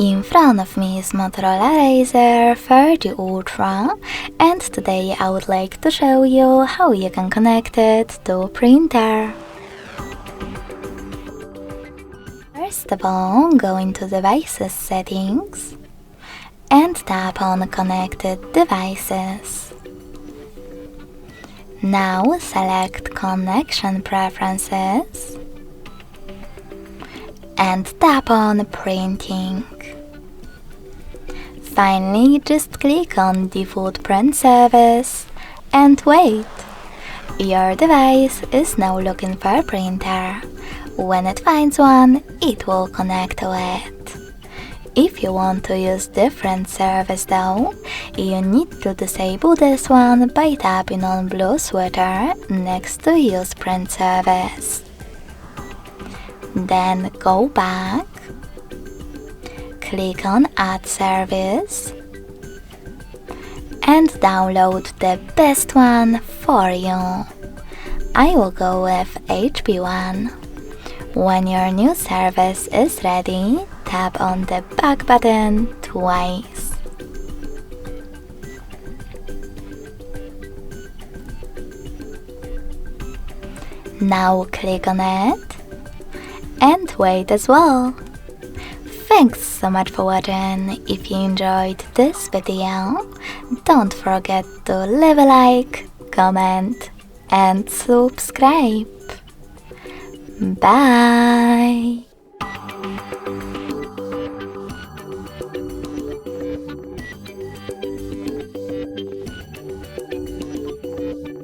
In front of me is Motorola Razr 30 Ultra, and today I would like to show you how you can connect it to a printer. First of all, go into Devices settings and tap on Connected Devices. Now select Connection Preferences and tap on Printing. Finally, just click on Default Print Service and wait. Your device is now looking for a printer. When it finds one, it will connect to it. If you want to use different service though, you need to disable this one by tapping on blue sweater next to Use Print Service. Then go back, click on Add Service, and download the best one for you. I will go with HP1. When your new service is ready, tap on the back button twice. Now click on it and wait as well. Thanks so much for watching. If you enjoyed this video, don't forget to leave a like, comment and subscribe. Bye!